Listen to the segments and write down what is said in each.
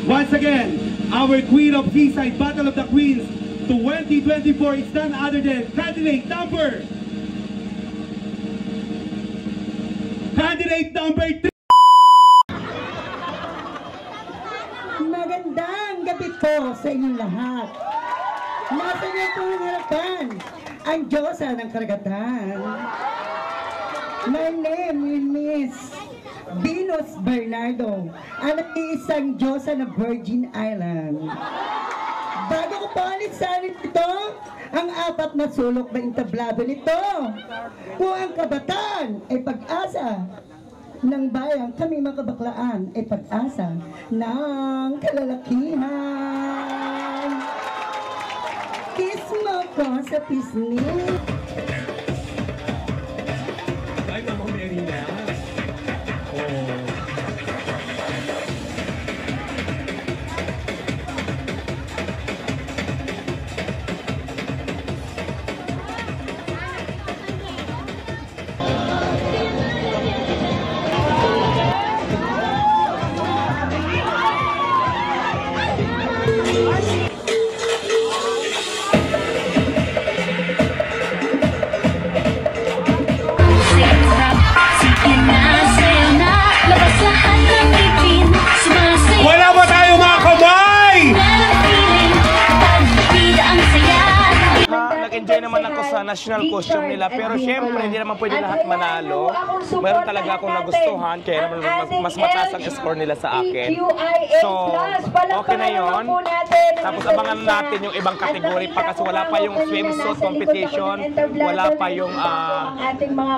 Once again, our Queen of Seaside Battle of the Queens 2024 is none other than candidate number 3. Magandang gabi po sa inyong lahat. Nasa niyo pong harapan ang Diyosa ng Karagatan. My name is Miss Venus Bernardo, ang isang Diyosa ng Virgin Island. Bago ko palisanin ito, ang 4 na sulok na entablado nito. Kung ang kabataan ay pag-asa ng bayan, kami mga kabaklaan ay pag-asa ng kalalakihan. Kiss mo ko sa pisngi. Ay, Mama Mary na. Oh. Nag-enjoy naman ako sa national costume nila, pero syempre hindi naman pwede lahat manalo. Meron talaga akong nagustuhan, kaya naman mas mataas ang score nila sa akin. So, okay na yon. Tapos abangan natin yung ibang kategory pa kasi wala pa yung swimsuit competition, wala pa yung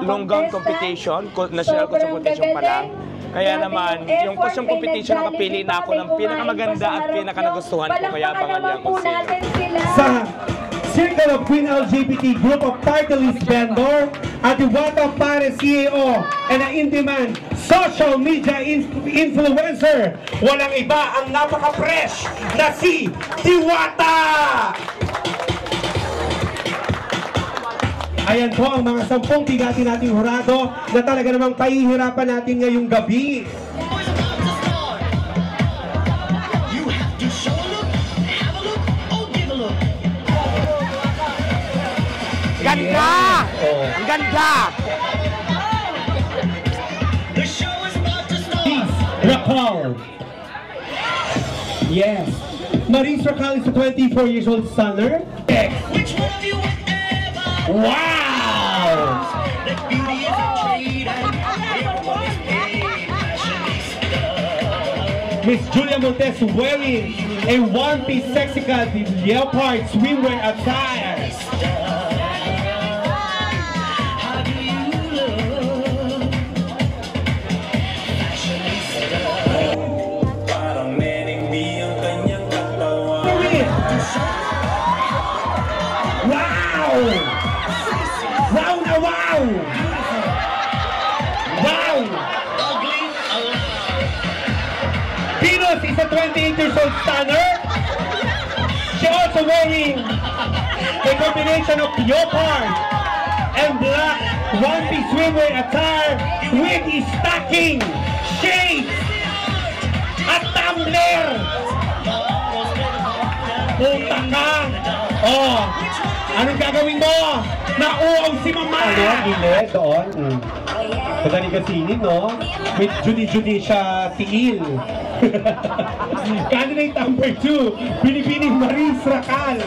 long gown competition, national costume competition pa lang. Kaya naman, yung costume competition, nakapili na ako ng pinakamaganda at pinakanagustuhan ko, kaya abangan niya kung sino. Sa Circle of Queen LGBT Group of Party List Vendor at Diwata Pare CAO and ang in-demand social media influencer, walang iba ang napaka-fresh na si Diwata! Ayan po ang mga 10 bigati nating hurado na talaga namang pahihirapan natin ngayong gabi. Ganda! Ang ganda! Racal. Yes. Maurice Racal is a 24 years old stunner. Wow! Miss Julia Montes wearing a one-piece sexy cut with leopard swimwear attire. Wow na wow! Wow! Venus is a 28 years old stunner. She also wearing a combination of leopard and black one-piece swimwear attire with stocking, shades, at tumbler. Punta ka! Oh! Anong gagawin mo? Nauong si Mama! Ano? Gile, doon. Pagani kasinin, no? With Judy siya tiil. Candidate number 2, Binibining Maurice Racal.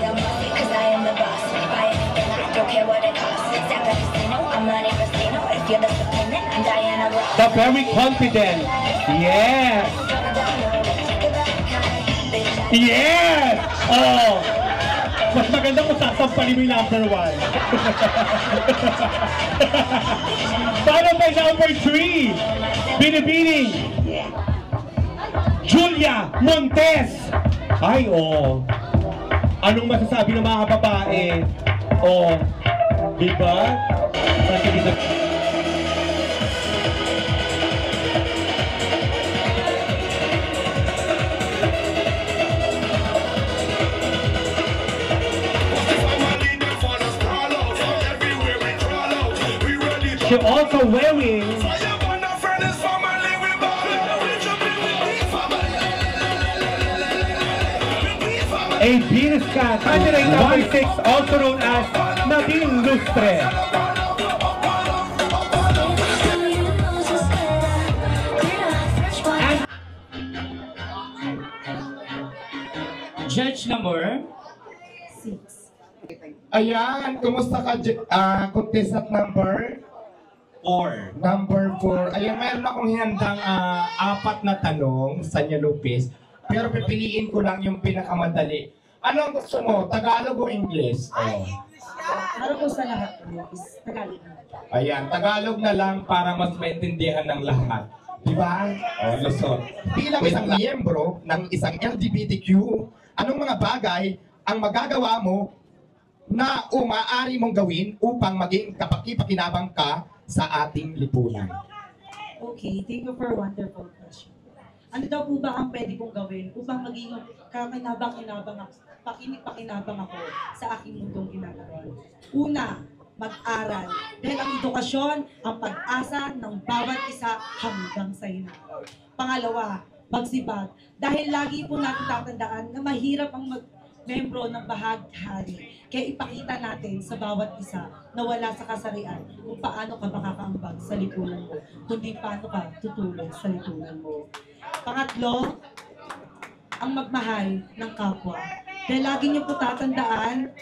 The very confident. Yes! Yes! Oh! Mas maganda kung sasampalin mo yung number 1. Followed by number 3, Binibining Julia Montes. Ay, oh. Anong masasabi ng mga babae? Oh, diba? She also wearing a Venus Cat, candidate number 6, also known as Nadine Lustre. Judge number 6. Ayan, kumusta ka, contestant number? 4. Number 4. Ayan, mayroon akong hinandang 4 na tanong sa Nya Lopez. Pero pipiliin ko lang yung pinakamadali. Ano ang gusto mo? Tagalog o English? Oh. Para po sa lahat is Tagalog. Ayan, Tagalog na lang para mas maintindihan ng lahat. Diba? O, Luzon. Bilang isang miyembro ng isang LGBTQ, anong mga bagay ang magagawa mo na maaari mong gawin upang maging kapaki-pakinabang ka sa ating lipunan? Okay, thank you for a wonderful question. Ano daw po ba ang pwede kong gawin upang maging kakinabang-kinabang ako, pakinig-pakinabang ako sa aking mundong ginagawa? Una, mag-aral. Dahil ang edukasyon, ang pag-asa ng bawat isa hanggang sa hinaharap. Pangalawa, magsibag. Dahil lagi po natin tatandaan na mahirap ang membro ng bahaghari. Kaya ipakita natin sa bawat isa na wala sa kasarian kung paano ka makakaambag sa lipunan mo, kundi paano ka tutulong sa lipunan mo. Pangatlo, ang magmahal ng kapwa. Dahil lagi niyo po tatandaan,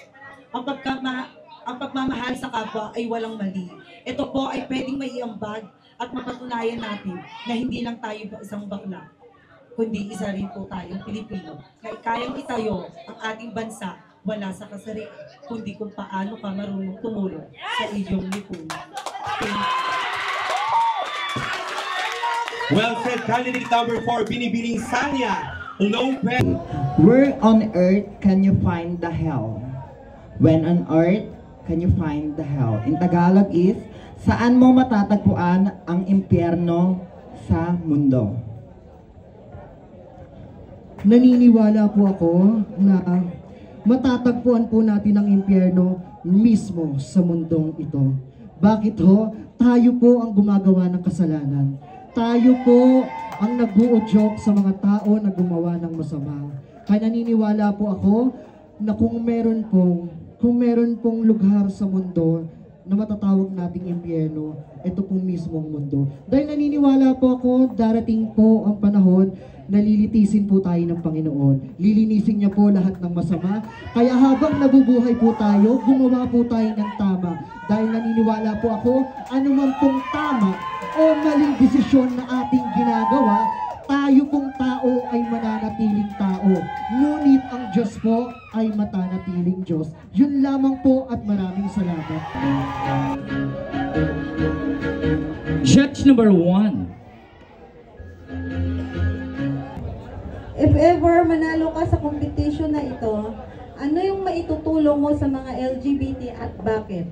ang pagmamahal sa kapwa ay walang mali. Ito po ay pwedeng maiambag at mapatunayan natin na hindi lang tayo isang bakla, kundi isa rin po tayong Pilipino na kayang itayo ang ating bansa wala sa kasarian, kundi kung paano ka marunong tumulong sa iyong lipunan. Well said, candidate number 4, Binibining Sanya Lopez. Where on earth can you find the hell? When on earth can you find the hell? In Tagalog is, saan mo matatagpuan ang impyerno sa mundo? Naniniwala po ako na matatagpuan po natin ang impyerno mismo sa mundong ito. Bakit ho? Tayo po ang gumagawa ng kasalanan. Tayo po ang nag-uudyok sa mga tao na gumawa ng masama. Kaya naniniwala po ako na kung meron pong lugar sa mundo na matatawag nating impyerno, ito pong mismong mundo. Dahil naniniwala po ako, darating po ang panahon na lilitisin po tayo ng Panginoon. Lilinisin niya po lahat ng masama. Kaya habang nabubuhay po tayo, gumawa po tayo ng tama. Dahil naniniwala po ako, anuman pong tama o maling desisyon na ating ginagawa, tayo pong tao ay mananatiling tao. Ngunit ang Diyos po ay matanatiling Diyos. Yun lamang po at maraming salamat. Judge number 1. If ever manalo ka sa competition na ito, ano yung maitutulong mo sa mga LGBT at bakit?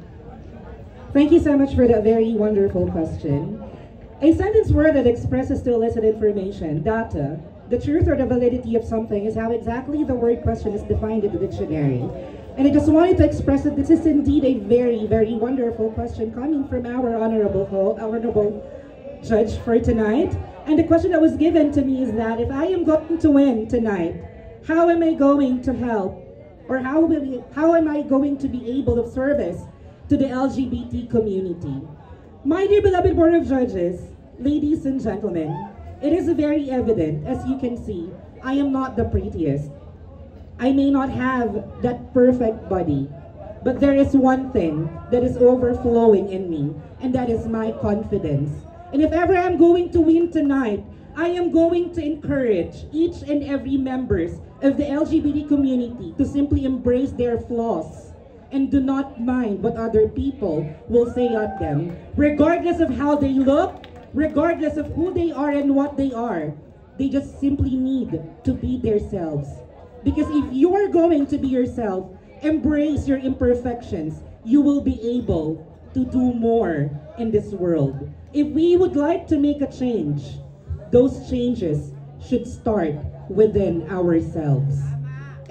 Thank you so much for that very wonderful question. A sentence word that expresses to illicit information, data, the truth or the validity of something is how exactly the word question is defined in the dictionary. And I just wanted to express that this is indeed a very, very wonderful question coming from our honorable judge for tonight. And the question that was given to me is that if I am going to win tonight, how am I going to help, or how am I going to be able of service to the LGBT community? My dear beloved Board of Judges, ladies and gentlemen, it is very evident, as you can see, I am not the prettiest. I may not have that perfect body, but there is one thing that is overflowing in me, and that is my confidence. And if ever I'm going to win tonight, I am going to encourage each and every members of the LGBT community to simply embrace their flaws and do not mind what other people will say at them, regardless of how they look, regardless of who they are and what they are. They just simply need to be themselves. Because if you are going to be yourself, embrace your imperfections, you will be able to do more in this world. If we would like to make a change, those changes should start within ourselves.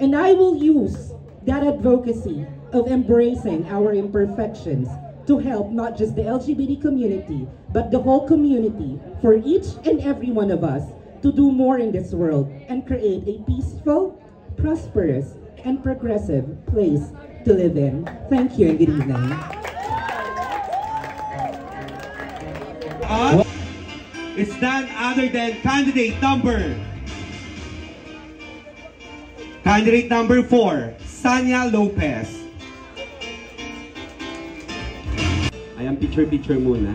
And I will use that advocacy of embracing our imperfections to help not just the LGBT community, but the whole community, for each and every one of us to do more in this world and create a peaceful, prosperous, and progressive place to live in. Thank you and good evening. It's none other than candidate number 4, Sanya Lopez. Ayan, picture muna.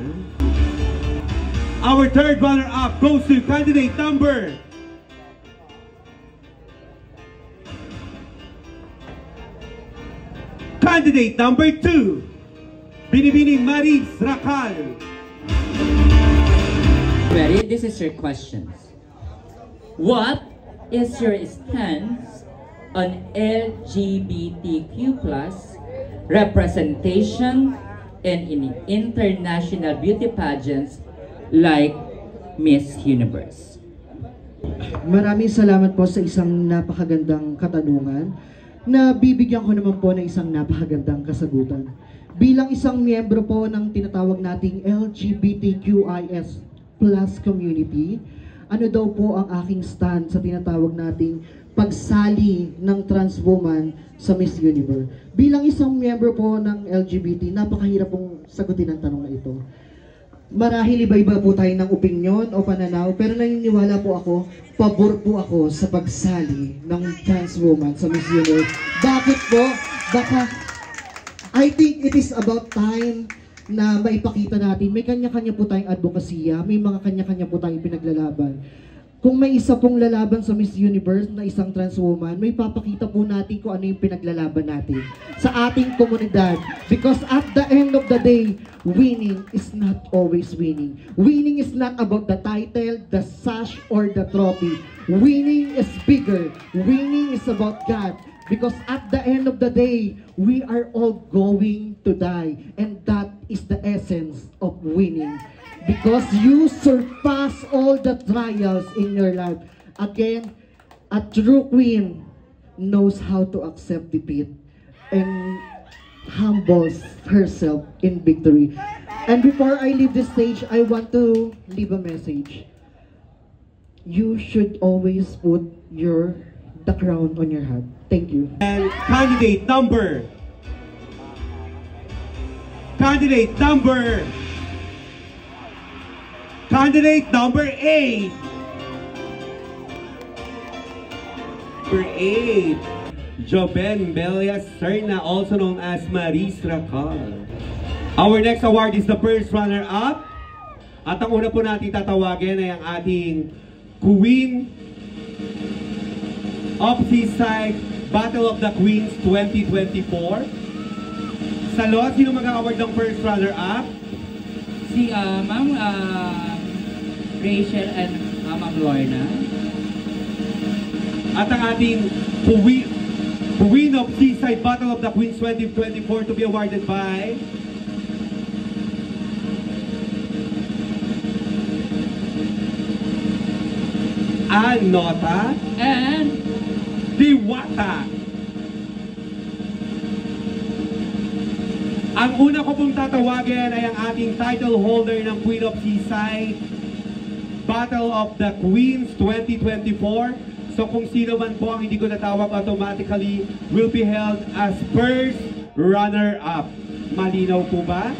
Our third runner-up goes to candidate number 2, Binibining Maris Racal. Ready? This is your questions. What is your stance on LGBTQ+ representation in international beauty pageants like Miss Universe? Maraming salamat po sa isang napakagandang katanungan na bibigyan ko naman po ng isang napakagandang kasagutan. Bilang isang miyembro po ng tinatawag nating LGBTQIS+ community, ano daw po ang aking stand sa tinatawag nating pagsali ng trans woman sa Miss Universe. Bilang isang miyembro po ng LGBT, napakahirap pong sagutin ang tanong na ito. Marahil iba-iba po tayo ng opinyon o pananaw, pero naniniwala po ako, pabor po ako sa pagsali ng trans woman sa Miss Universe. Bakit po? Baka, I think it is about time na maipakita natin, may kanya-kanya po tayong advokasya, may mga kanya-kanya po tayong pinaglalaban. Kung may isa pong lalaban sa Miss Universe na isang trans woman, may papakita po natin kung ano yung pinaglalaban natin sa ating komunidad. Because at the end of the day, winning is not always winning. Winning is not about the title, the sash, or the trophy. Winning is bigger. Winning is about God. Because at the end of the day, we are all going to die. And that is the essence of winning. Because you surpass all the trials in your life. Again, a true queen knows how to accept defeat and humbles herself in victory. And before I leave this stage, I want to leave a message. You should always put the crown on your head. Thank you. And candidate number 8. Joben Belia Serna, also known as Maris Racal. Our next award is the first runner-up. At ang una po natin tatawagin ay ang ating Queen of Seaside Battle of the Queens 2024. Salot, sino mag-award ng first runner-up? Si Ma'am Rachel and Ma'am Lorna. At ang ating Queen of Seaside Battle of the Queens 2024 to be awarded by Anota and Diwata. Ang una ko pong tatawagin ay ang ating title holder ng Queen of Seaside Battle of the Queens 2024. So kung sino man po ang hindi ko natawag, automatically will be held as first runner-up. Malinaw po ba?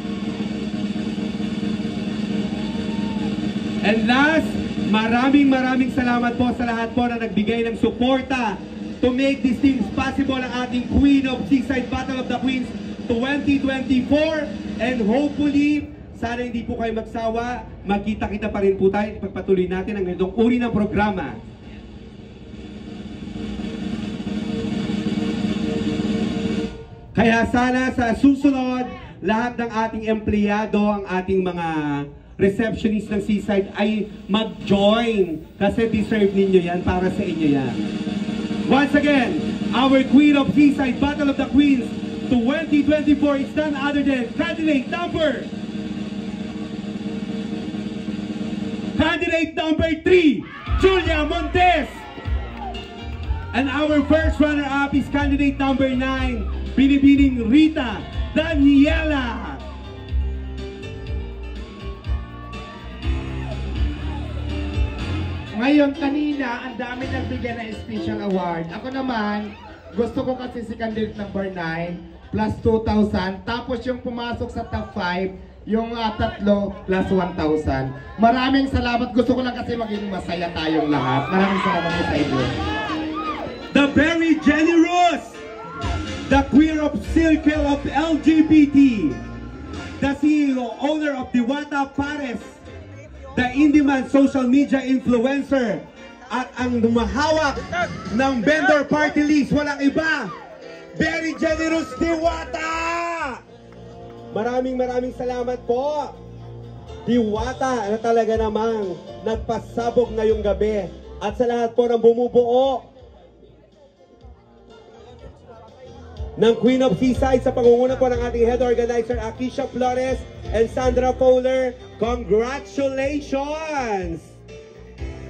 And last, maraming salamat po sa lahat po na nagbigay ng suporta to make these things possible ang ating Queen of Seaside Battle of the Queens 2024. And hopefully, sana hindi po kayo magsawa, magkita-kita pa rin po tayo, ipagpatuloy natin ang ganitong uri ng programa. Kaya sana sa susunod, lahat ng ating empleyado, ang ating mga receptionist ng Seaside ay mag-join kasi deserve ninyo yan, para sa inyo yan. Once again, our Queen of Seaside Battle of the Queens 2024 is none other than candidate number 3, Julia Montes. And our first runner-up is candidate number 9, Binibining Rita Daniela. Ngayon, kanina, ang dami nagbigyan ng special award. Ako naman, gusto ko kasi si candidate number 9 plus 2,000. Tapos yung pumasok sa top 5, yung tatlo plus 1,000. Maraming salamat. Gusto ko lang kasi maging masaya tayong lahat. Maraming salamat sa inyo. The very generous, the queer of circle of LGBT, the CEO, owner of Diwata Pares, the in-demand social media influencer, at ang lumahawak ng vendor party list, walang iba, very generous Diwata! Maraming salamat po. Diwata na talaga namang nagpasabog ngayong gabi. At sa lahat po ng bumubuo ng Queen of Seaside sa pangunguna po ng ating head organizer Akisha Flores and Sandra Fowler, congratulations!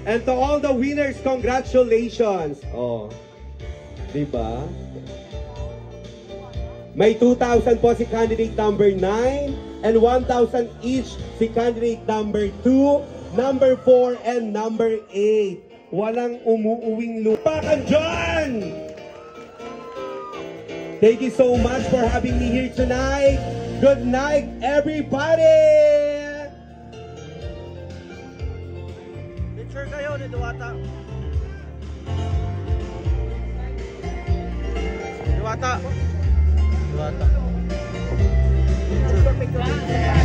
And to all the winners, congratulations! Oh, diba? May 2,000 po si candidate number 9 and 1,000 each si candidate number 2, number 4, and number 8. Walang umuuwing lupakan dyan! Thank you so much for having me here tonight. Good night, everybody! Picture kayo ni Diwata. Diwata. Diwata. Picture.